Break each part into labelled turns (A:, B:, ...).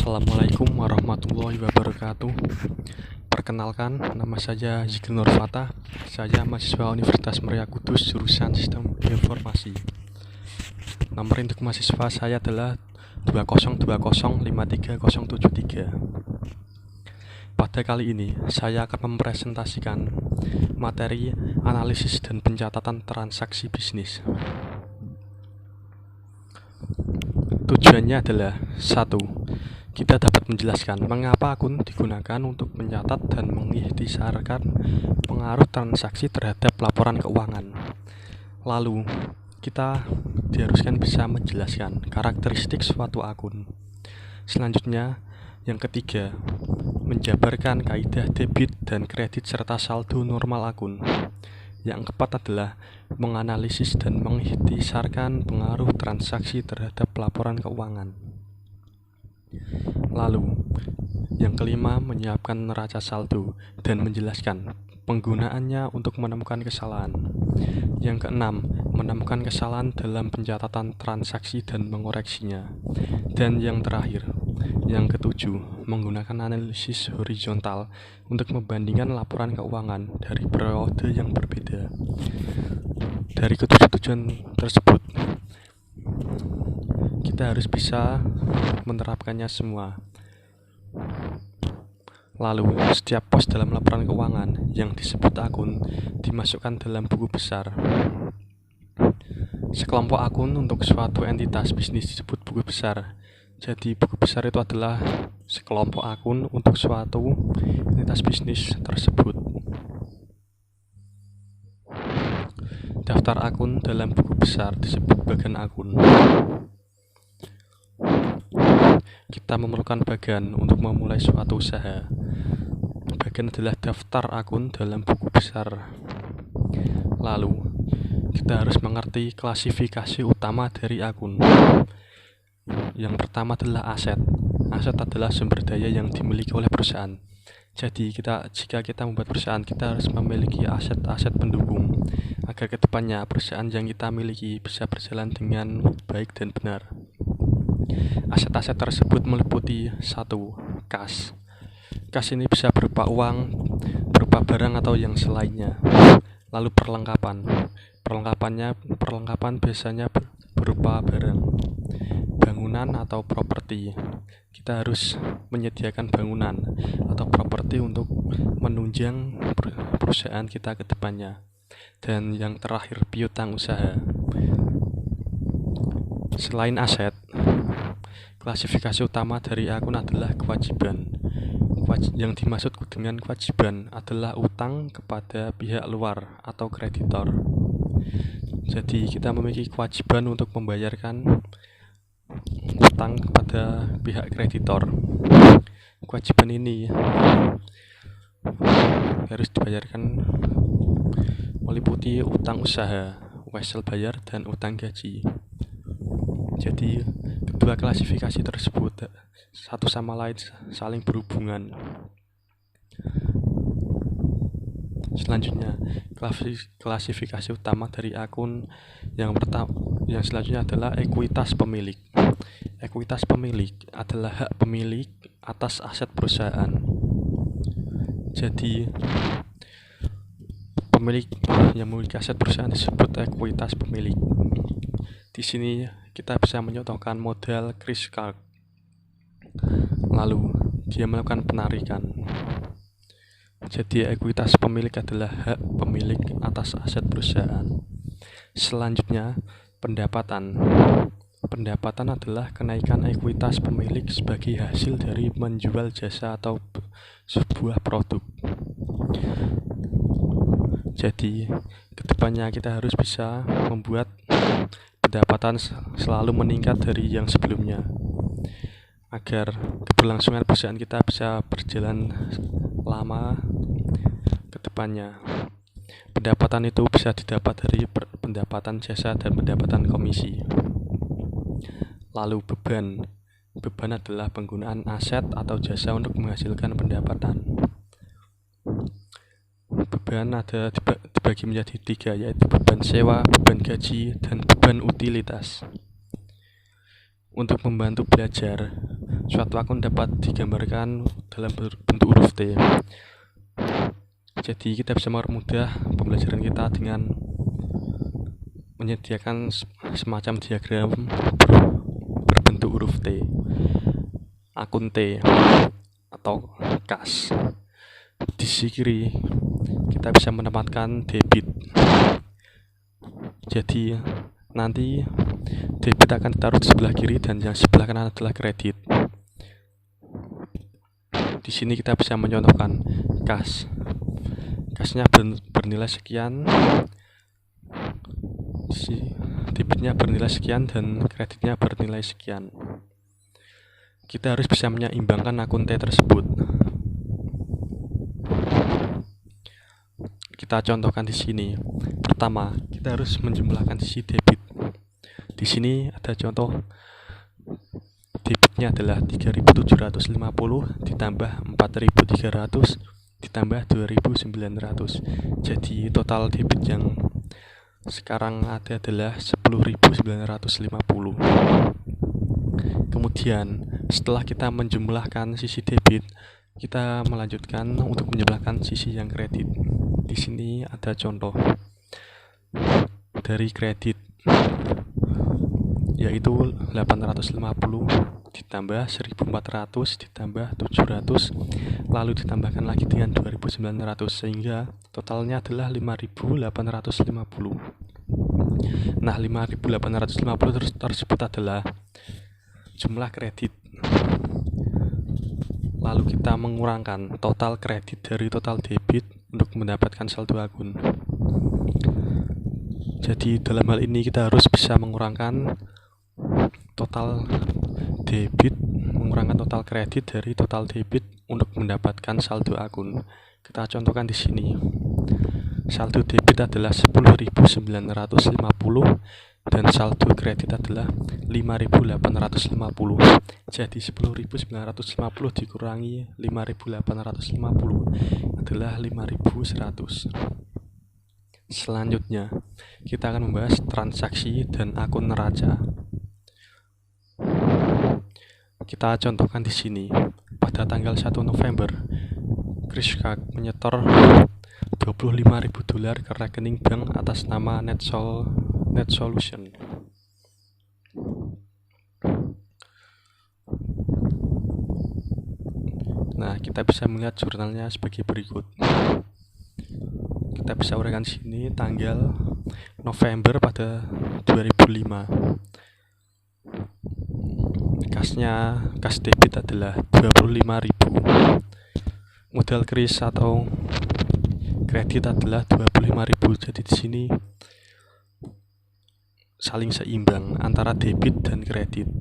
A: Assalamualaikum warahmatullahi wabarakatuh. Perkenalkan, nama saya Zikri Nurfata. Saya mahasiswa Universitas Muria Kudus, jurusan Sistem Informasi. Nomor induk mahasiswa saya adalah 20205373. Pada kali ini, saya akan mempresentasikan materi analisis dan pencatatan transaksi bisnis. Tujuannya adalah 1. Kita dapat menjelaskan mengapa akun digunakan untuk mencatat dan mengikhtisarkan pengaruh transaksi terhadap laporan keuangan. Lalu, kita diharuskan bisa menjelaskan karakteristik suatu akun. Selanjutnya, yang ketiga, menjabarkan kaidah debit dan kredit serta saldo normal akun. Yang keempat adalah menganalisis dan mengikhtisarkan pengaruh transaksi terhadap laporan keuangan. Lalu, yang kelima, menyiapkan neraca saldo dan menjelaskan penggunaannya untuk menemukan kesalahan. Yang keenam, menemukan kesalahan dalam pencatatan transaksi dan mengoreksinya. Dan yang terakhir, yang ketujuh, menggunakan analisis horizontal untuk membandingkan laporan keuangan dari periode yang berbeda. Dari ketujuh tujuan tersebut, kita harus bisa menerapkannya semua. Lalu, setiap pos dalam laporan keuangan yang disebut akun dimasukkan dalam buku besar. Sekelompok akun untuk suatu entitas bisnis disebut buku besar. Jadi, buku besar itu adalah sekelompok akun untuk suatu entitas bisnis tersebut. Daftar akun dalam buku besar disebut bagan akun. Kita memerlukan bagan untuk memulai suatu usaha. Bagan adalah daftar akun dalam buku besar. Lalu, kita harus mengerti klasifikasi utama dari akun. Yang pertama adalah aset. Aset adalah sumber daya yang dimiliki oleh perusahaan. Jadi, jika kita membuat perusahaan, kita harus memiliki aset-aset pendukung agar kedepannya perusahaan yang kita miliki bisa berjalan dengan baik dan benar. Aset-aset tersebut meliputi 1. Kas. Kas ini bisa berupa uang, berupa barang atau yang selainnya. Lalu perlengkapan. Perlengkapan biasanya berupa barang. Bangunan atau properti. Kita harus menyediakan bangunan atau properti untuk menunjang perusahaan kita ke depannya. Dan yang terakhir, piutang usaha. Selain aset, klasifikasi utama dari akun adalah kewajiban. Yang dimaksud dengan kewajiban adalah utang kepada pihak luar atau kreditor. Jadi, kita memiliki kewajiban untuk membayarkan utang kepada pihak kreditor. Kewajiban ini harus dibayarkan meliputi utang usaha, wesel bayar, dan utang gaji. Jadi, kedua klasifikasi tersebut satu sama lain saling berhubungan. Selanjutnya, klasifikasi utama dari akun yang selanjutnya adalah ekuitas pemilik. Ekuitas pemilik adalah hak pemilik atas aset perusahaan. Jadi, pemilik yang memiliki aset perusahaan disebut ekuitas pemilik. Di sini kita bisa menyontohkan model Chris Clark. Lalu, dia melakukan penarikan. Jadi, ekuitas pemilik adalah hak pemilik atas aset perusahaan. Selanjutnya, pendapatan. Pendapatan adalah kenaikan ekuitas pemilik sebagai hasil dari menjual jasa atau sebuah produk. Jadi, kedepannya kita harus bisa membuat pendapatan selalu meningkat dari yang sebelumnya, agar keberlangsungan perusahaan kita bisa berjalan lama ke depannya. Pendapatan itu bisa didapat dari pendapatan jasa dan pendapatan komisi. Lalu beban. Beban adalah penggunaan aset atau jasa untuk menghasilkan pendapatan. Beban ada dibagi menjadi 3, yaitu beban sewa, beban gaji, dan beban utilitas. Untuk membantu belajar, suatu akun dapat digambarkan dalam bentuk huruf T. Jadi kita bisa mempermudah pembelajaran kita dengan menyediakan semacam diagram berbentuk huruf T, akun T atau kas. Di sisi kiri kita bisa menempatkan debit. Jadi nanti debit akan ditaruh di sebelah kiri dan yang sebelah kanan adalah kredit. Di sini kita bisa mencontohkan kas. Kasnya bernilai sekian, debitnya bernilai sekian dan kreditnya bernilai sekian. Kita harus bisa menyeimbangkan akun T tersebut. Kita contohkan di sini. Pertama, kita harus menjumlahkan sisi debit. Di sini ada contoh debitnya adalah 3.750 ditambah 4.300 ditambah 2.900. Jadi total debit yang sekarang ada adalah 10.950. Kemudian setelah kita menjumlahkan sisi debit, kita melanjutkan untuk menjumlahkan sisi yang kredit. Di sini ada contoh dari kredit, yaitu 850 ditambah 1400 ditambah 700 lalu ditambahkan lagi dengan 2900 sehingga totalnya adalah 5850. Nah, 5850 tersebut adalah jumlah kredit. Lalu kita mengurangkan total kredit dari total debit untuk mendapatkan saldo akun. Jadi dalam hal ini kita harus bisa mengurangkan total debit, mengurangkan total kredit dari total debit untuk mendapatkan saldo akun. Kita contohkan di sini. Saldo debit adalah 10.950 dan saldo kredit adalah 5.850. Jadi 10.950 dikurangi 5.850 adalah 5.100. Selanjutnya, kita akan membahas transaksi dan akun neraca. Kita contohkan di sini. Pada tanggal 1 November, Krishkak menyetor $25.000 ke rekening bank atas nama NetSolution. Nah, kita bisa melihat jurnalnya sebagai berikut. Kita bisa uraikan di sini tanggal November pada 2005. Kas debit adalah 25.000. Modal kris atau kredit adalah 25.000. Jadi di sini saling seimbang antara debit dan kredit.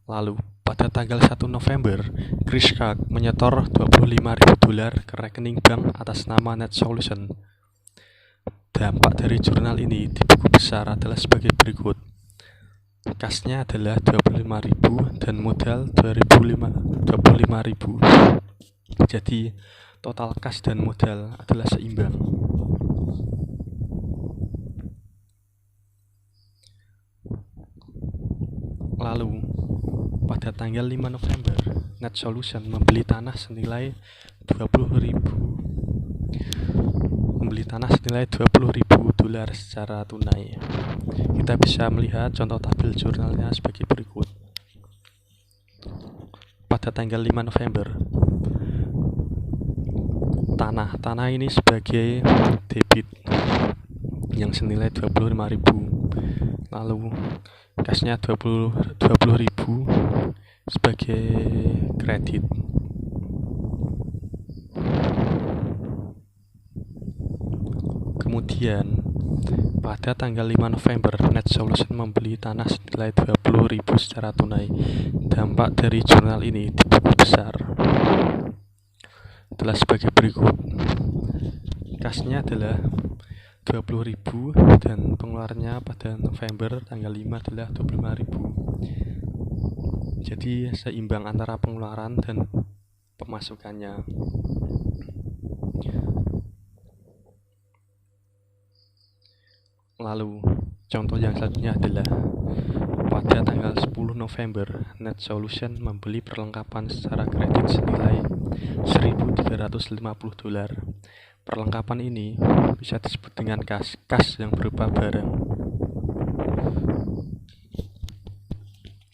A: Lalu pada tanggal 1 November, Krishkak menyetor $25.000 ke rekening bank atas nama NetSolution. Dampak dari jurnal ini di buku besar adalah sebagai berikut. Kasnya adalah 25.000 dan modal 25.000. Jadi total kas dan modal adalah seimbang. Lalu pada tanggal 5 November, NetSolution membeli tanah senilai 20.000 dolar secara tunai. Kita bisa melihat contoh tabel jurnalnya sebagai berikut. Pada tanggal 5 November, tanah ini sebagai debit yang senilai 25.000. Lalu kasnya 20.000 sebagai kredit. Kemudian pada tanggal 5 November, NetSolution membeli tanah senilai 20.000 secara tunai. Dampak dari jurnal ini di buku besar adalah sebagai berikut. Kasnya adalah 20.000 dan pengeluarannya pada November tanggal 5 adalah 25.000. Jadi seimbang antara pengeluaran dan pemasukannya. Lalu contoh yang selanjutnya adalah pada tanggal 10 November, Net Solution membeli perlengkapan secara kredit senilai $1.350. Perlengkapan ini bisa disebut dengan kas yang berupa barang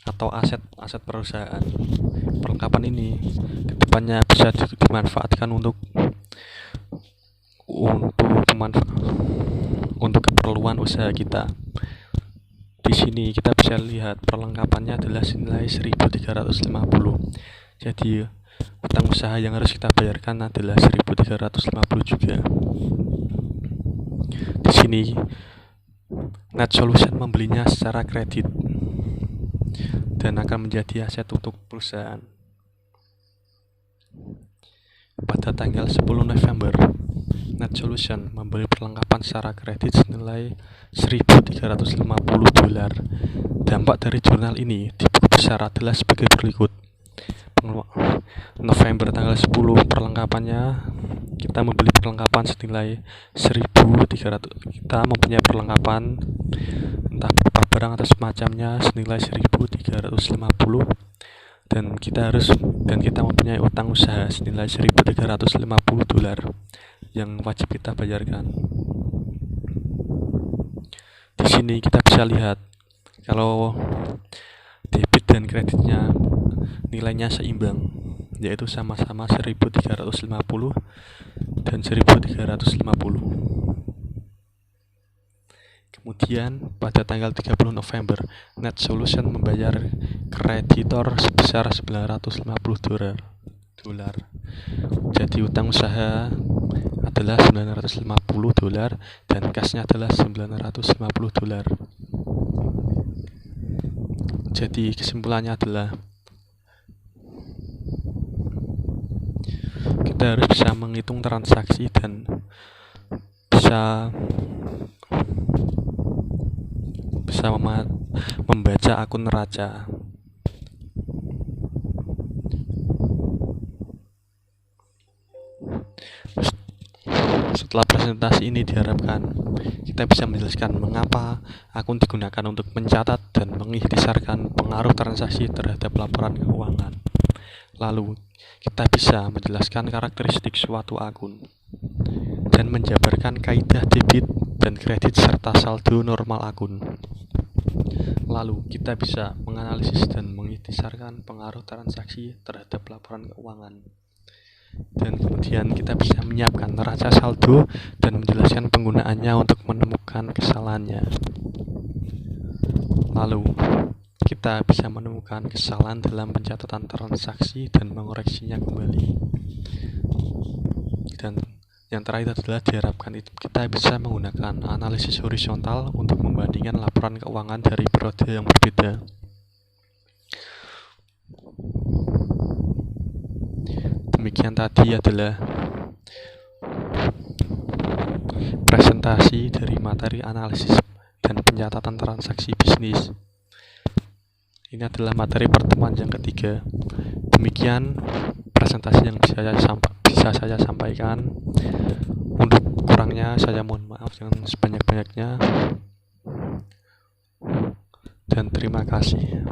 A: atau aset perusahaan. Perlengkapan ini kedepannya bisa dimanfaatkan untuk keperluan usaha kita. Di sini kita bisa lihat perlengkapannya adalah senilai $1.350. Jadi utang usaha yang harus kita bayarkan adalah $1.350 juga. Di sini Net Solution membelinya secara kredit dan akan menjadi aset untuk perusahaan. Pada tanggal 10 November, Net Solution membeli perlengkapan secara kredit senilai $1.350. Dampak dari jurnal ini di buku besar adalah sebagai berikut. November tanggal 10 perlengkapannya kita membeli perlengkapan senilai 1.300. Kita mempunyai perlengkapan entah berupa barang atau semacamnya senilai 1.350 dan kita mempunyai utang usaha senilai $1.350 yang wajib kita bayarkan. Di sini kita bisa lihat kalau debit dan kreditnya nilainya seimbang, yaitu sama-sama 1.350 dan 1.350. Kemudian pada tanggal 30 November, Net Solution membayar kreditor sebesar $950. Jadi utang usaha adalah $950 dan kasnya adalah $950. Jadi kesimpulannya adalah kita harus bisa menghitung transaksi dan bisa membaca akun neraca. Setelah presentasi ini diharapkan kita bisa menjelaskan mengapa akun digunakan untuk mencatat dan mengikhtisarkan pengaruh transaksi terhadap laporan keuangan. Lalu kita bisa menjelaskan karakteristik suatu akun dan menjabarkan kaidah debit dan kredit serta saldo normal akun. Lalu kita bisa menganalisis dan mengikhtisarkan pengaruh transaksi terhadap laporan keuangan. Dan kemudian kita bisa menyiapkan neraca saldo dan menjelaskan penggunaannya untuk menemukan kesalahannya. Lalu kita bisa menemukan kesalahan dalam pencatatan transaksi dan mengoreksinya kembali. Dan yang terakhir adalah diharapkan kita bisa menggunakan analisis horizontal untuk membandingkan laporan keuangan dari periode yang berbeda. Demikian tadi adalah presentasi dari materi analisis dan pencatatan transaksi bisnis. Ini adalah materi pertemuan yang ketiga. Demikian presentasi yang bisa saya sampaikan. Untuk kurangnya saya mohon maaf yang sebanyak-banyaknya. Dan terima kasih.